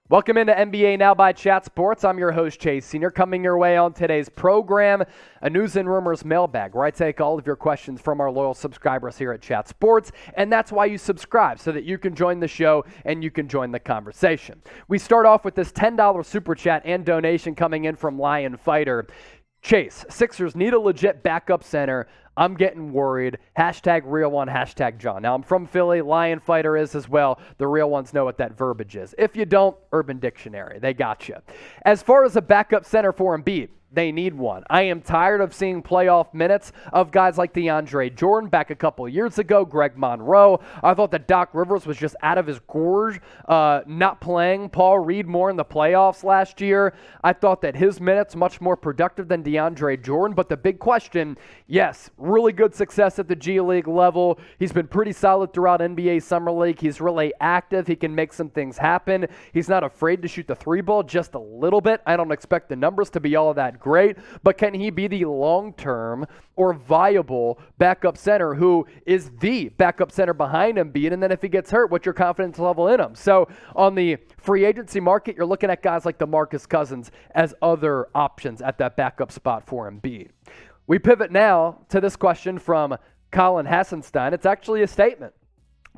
Welcome into NBA Now by Chat Sports. I'm your host, Chase Senior, coming your way on today's program, a News and Rumors Mailbag, where I take all of your questions from our loyal subscribers here at Chat Sports, and that's why you subscribe, so that you can join the show and you can join the conversation. We start off with this $10 super chat and donation coming in from Lion Fighter. Chase, Sixers need a legit backup center. I'm getting worried. Hashtag real one, hashtag John. Now, I'm from Philly. Lion Fighter is as well. The real ones know what that verbiage is. If you don't, Urban Dictionary. They got you. As far as a backup center for Embiid, they need one. I am tired of seeing playoff minutes of guys like DeAndre Jordan back a couple years ago, Greg Monroe. I thought that Doc Rivers was just out of his gorge, not playing Paul Reed more in the playoffs last year. I thought that his minutes much more productive than DeAndre Jordan. But the big question, yes, really good success at the G League level. He's been pretty solid throughout NBA Summer League. He's really active. He can make some things happen. He's not afraid to shoot the three ball just a little bit. I don't expect the numbers to be all of that great, but can he be the long-term or viable backup center who is the backup center behind Embiid? And then if he gets hurt, what's your confidence level in him? So on the free agency market, you're looking at guys like DeMarcus Cousins as other options at that backup spot for Embiid. We pivot now to this question from Collin Sexton. It's actually a statement.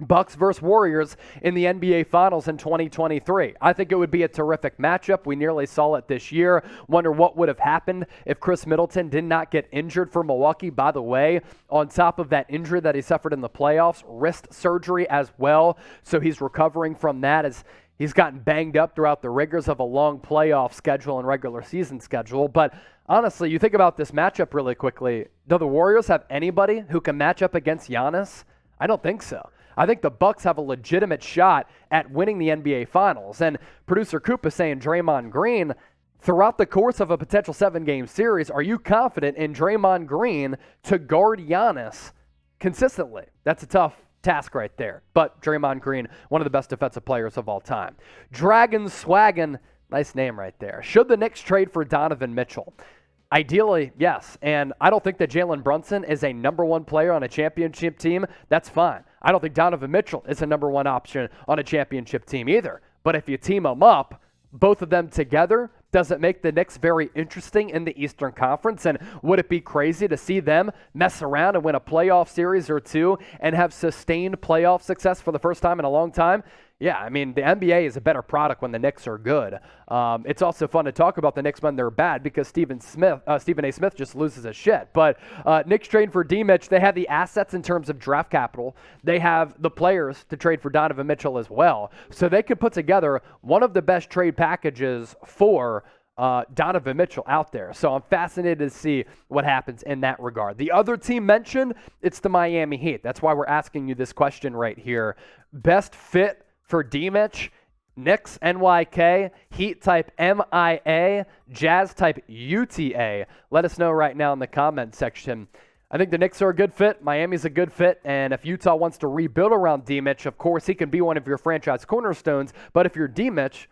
Bucks versus Warriors in the NBA Finals in 2023. I think it would be a terrific matchup. We nearly saw it this year. Wonder what would have happened if Chris Middleton did not get injured for Milwaukee. By the way, on top of that injury that he suffered in the playoffs, wrist surgery as well. So he's recovering from that as he's gotten banged up throughout the rigors of a long playoff schedule and regular season schedule. But honestly, you think about this matchup really quickly. Do the Warriors have anybody who can match up against Giannis? I don't think so. I think the Bucks have a legitimate shot at winning the NBA Finals. And producer Coop is saying Draymond Green, throughout the course of a potential 7-game series, are you confident in Draymond Green to guard Giannis consistently? That's a tough task right there. But Draymond Green, one of the best defensive players of all time. Dragon Swaggin, nice name right there. Should the Knicks trade for Donovan Mitchell? Ideally, yes. And I don't think that Jalen Brunson is a number one player on a championship team. That's fine. I don't think Donovan Mitchell is a number one option on a championship team either. But if you team them up, both of them together, does it make the Knicks very interesting in the Eastern Conference? And would it be crazy to see them mess around and win a playoff series or two and have sustained playoff success for the first time in a long time? Yeah, I mean, the NBA is a better product when the Knicks are good. It's also fun to talk about the Knicks when they're bad because Stephen A. Smith just loses his shit. But Knicks trade for D-Mitch. They have the assets in terms of draft capital. They have the players to trade for Donovan Mitchell as well. So they could put together one of the best trade packages for Donovan Mitchell out there. So I'm fascinated to see what happens in that regard. The other team mentioned, it's the Miami Heat. That's why we're asking you this question right here. Best fit for D-Mitch, Knicks NYK, Heat type MIA, Jazz type UTA. Let us know right now in the comment section. I think the Knicks are a good fit. Miami's a good fit. And if Utah wants to rebuild around D-Mitch, of course, he can be one of your franchise cornerstones. But if you're D-Mitch,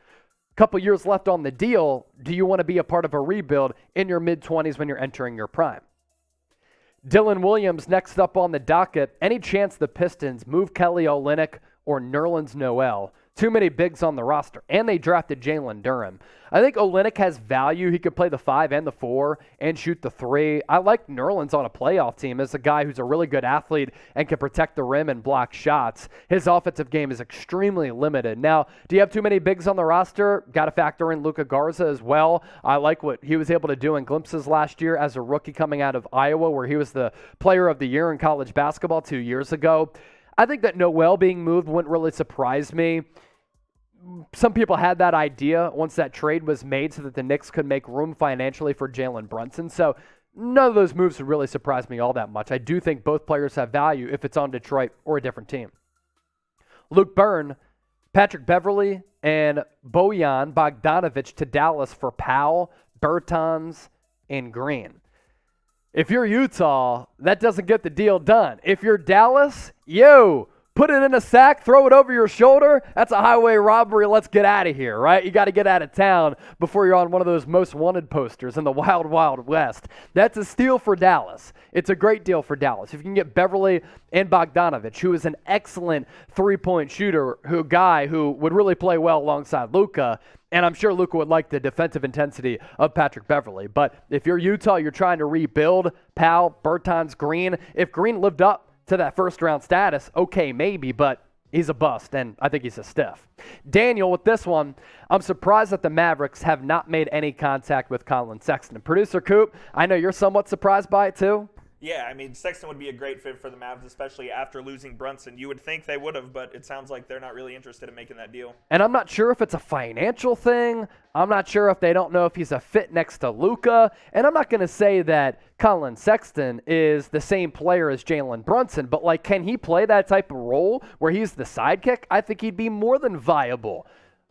a couple years left on the deal, do you want to be a part of a rebuild in your mid-20s when you're entering your prime? Dylan Williams next up on the docket. Any chance the Pistons move Kelly Olynyk or Nerlens Noel? Too many bigs on the roster. And they drafted Jalen Durham. I think Olynyk has value. He could play the 5 and the 4 and shoot the 3. I like Nerlens on a playoff team as a guy who's a really good athlete and can protect the rim and block shots. His offensive game is extremely limited. Now, do you have too many bigs on the roster? Got to factor in Luka Garza as well. I like what he was able to do in glimpses last year as a rookie coming out of Iowa, where he was the player of the year in college basketball 2 years ago. I think that Noel being moved wouldn't really surprise me. Some people had that idea once that trade was made so that the Knicks could make room financially for Jalen Brunson. So none of those moves would really surprise me all that much. I do think both players have value if it's on Detroit or a different team. Luke Byrne, Patrick Beverley, and Bojan Bogdanovic to Dallas for Powell, Bertans, and Green. If you're Utah, that doesn't get the deal done. If you're Dallas, put it in a sack, throw it over your shoulder. That's a highway robbery. Let's get out of here, right? You got to get out of town before you're on one of those most wanted posters in the wild, wild west. That's a steal for Dallas. It's a great deal for Dallas. If you can get Beverley and Bogdanovich, who is an excellent three-point shooter, guy who would really play well alongside Luka, and I'm sure Luka would like the defensive intensity of Patrick Beverley. But if you're Utah, you're trying to rebuild Powell, Bertans, Green. If Green lived up to that first-round status, okay, maybe, but he's a bust, and I think he's a stiff. Daniel, with this one, I'm surprised that the Mavericks have not made any contact with Collin Sexton. Producer Coop, I know you're somewhat surprised by it too. Yeah, I mean, Sexton would be a great fit for the Mavs, especially after losing Brunson. You would think they would have, but it sounds like they're not really interested in making that deal. And I'm not sure if it's a financial thing. I'm not sure if they don't know if he's a fit next to Luka. And I'm not going to say that Collin Sexton is the same player as Jalen Brunson, but, like, can he play that type of role where he's the sidekick? I think he'd be more than viable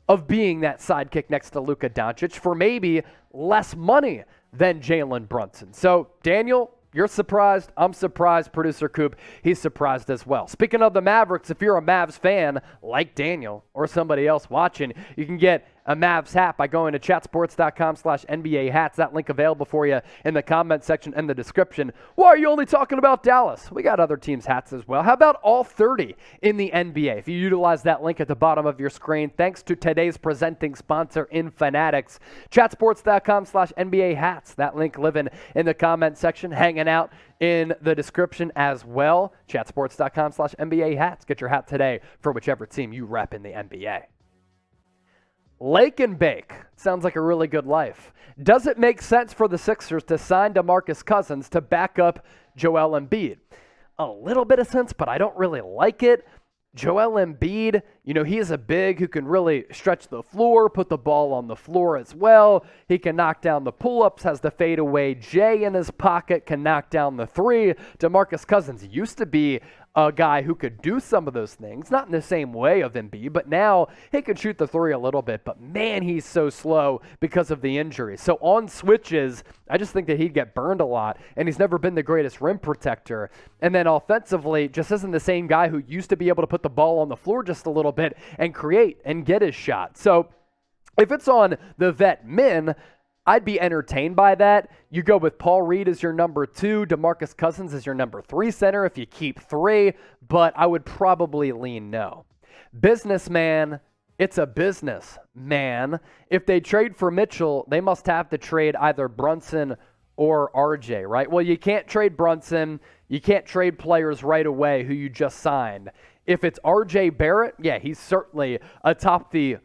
of being that sidekick next to Luka Doncic for maybe less money than Jalen Brunson. So, Daniel, you're surprised. I'm surprised. Producer Coop, he's surprised as well. Speaking of the Mavericks, if you're a Mavs fan like Daniel or somebody else watching, you can get a Mavs hat by going to chatsports.com/NBA hats. That link available for you in the comment section and the description. Why are you only talking about Dallas? We got other teams' hats as well. How about all 30 in the NBA? If you utilize that link at the bottom of your screen, thanks to today's presenting sponsor, Infanatics, chatsports.com/NBA hats. That link living in the comment section, hanging out in the description as well. Chatsports.com/NBA hats. Get your hat today for whichever team you rep in the NBA. Lake and Bake. Sounds like a really good life. Does it make sense for the Sixers to sign DeMarcus Cousins to back up Joel Embiid? A little bit of sense, but I don't really like it. Joel Embiid, he is a big who can really stretch the floor, put the ball on the floor as well. He can knock down the pull-ups, has the fadeaway J in his pocket, can knock down the three. DeMarcus Cousins used to be a guy who could do some of those things, not in the same way of Embiid, but now he can shoot the three a little bit. But man, he's so slow because of the injury. So on switches, I just think that he'd get burned a lot, and he's never been the greatest rim protector. And then offensively, just isn't the same guy who used to be able to put the ball on the floor just a little bit and create and get his shot. So if it's on the vet men, I'd be entertained by that. You go with Paul Reed as your number 2, DeMarcus Cousins as your number 3 center if you keep 3, but I would probably lean no. Businessman, it's a business, man. If they trade for Mitchell, they must have to trade either Brunson or RJ, right? Well, you can't trade Brunson. You can't trade players right away who you just signed. If it's RJ Barrett, yeah, he's certainly atop the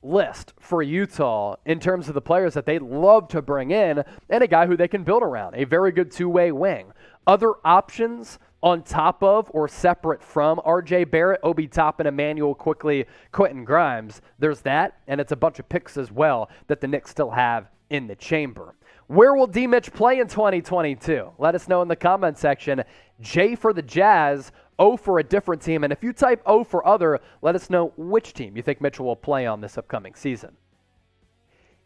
list for Utah in terms of the players that they'd love to bring in and a guy who they can build around, a very good two-way wing. Other options on top of or separate from RJ Barrett, Obi Toppin, Emmanuel Quickly, Quentin Grimes, there's that, and it's a bunch of picks as well that the Knicks still have in the chamber. Where will D-Mitch play in 2022? Let us know in the comment section. J for the Jazz, O for a different team. And if you type O for other, let us know which team you think Mitchell will play on this upcoming season.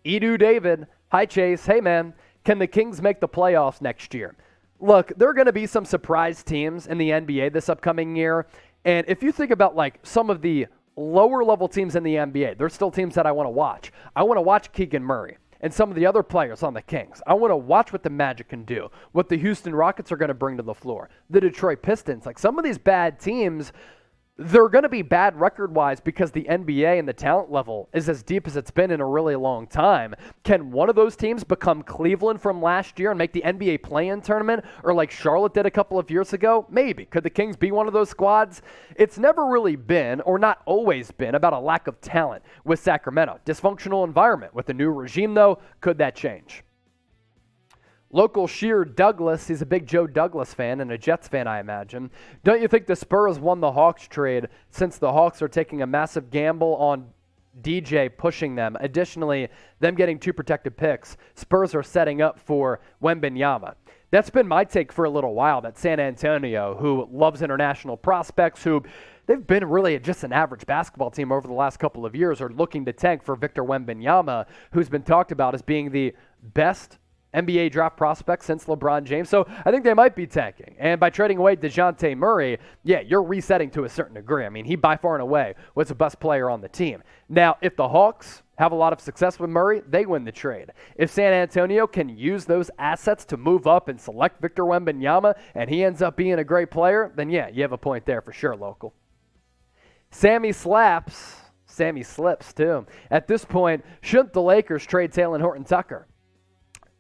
Edu David, hi Chase. Hey man, can the Kings make the playoffs next year? Look, there are going to be some surprise teams in the NBA this upcoming year. And if you think about like some of the lower level teams in the NBA, there's still teams that I want to watch. I want to watch Keegan Murray and some of the other players on the Kings. I want to watch what the Magic can do, what the Houston Rockets are going to bring to the floor, the Detroit Pistons. Like some of these bad teams, they're going to be bad record-wise because the NBA and the talent level is as deep as it's been in a really long time. Can one of those teams become Cleveland from last year and make the NBA play-in tournament, or like Charlotte did a couple of years ago? Maybe. Could the Kings be one of those squads? It's never really been, or not always been, about a lack of talent with Sacramento. Dysfunctional environment. With the new regime, though, could that change? Local Sheer Douglas, he's a big Joe Douglas fan and a Jets fan, I imagine. Don't you think the Spurs won the Hawks trade since the Hawks are taking a massive gamble on DJ pushing them? Additionally, them getting 2 protected picks, Spurs are setting up for Wembanyama. That's been my take for a little while, that San Antonio, who loves international prospects, who they've been really just an average basketball team over the last couple of years, are looking to tank for Victor Wembanyama, who's been talked about as being the best NBA draft prospect since LeBron James. So I think they might be tanking. And by trading away DeJounte Murray, yeah, you're resetting to a certain degree. I mean, he by far and away was the best player on the team. Now, if the Hawks have a lot of success with Murray, they win the trade. If San Antonio can use those assets to move up and select Victor Wembanyama and he ends up being a great player, then yeah, you have a point there for sure, local. Sammy slips too. At this point, shouldn't the Lakers trade Talen Horton-Tucker?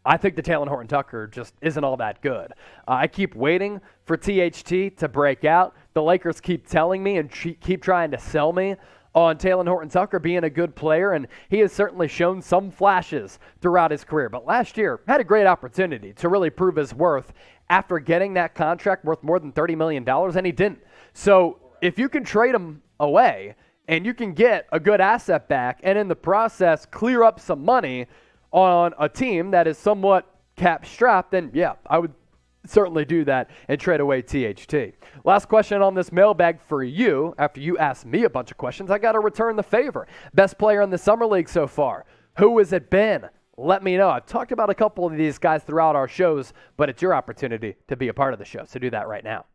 I think the Talen Horton-Tucker just isn't all that good. I keep waiting for THT to break out. The Lakers keep telling me and keep trying to sell me on Talen Horton-Tucker being a good player, and he has certainly shown some flashes throughout his career. But last year, had a great opportunity to really prove his worth after getting that contract worth more than $30 million, and he didn't. So if you can trade him away and you can get a good asset back and in the process clear up some money on a team that is somewhat cap-strapped, then yeah, I would certainly do that and trade away THT. Last question on this mailbag for you. After you asked me a bunch of questions, I got to return the favor. Best player in the Summer League so far. Who has it been? Let me know. I've talked about a couple of these guys throughout our shows, but it's your opportunity to be a part of the show, so do that right now.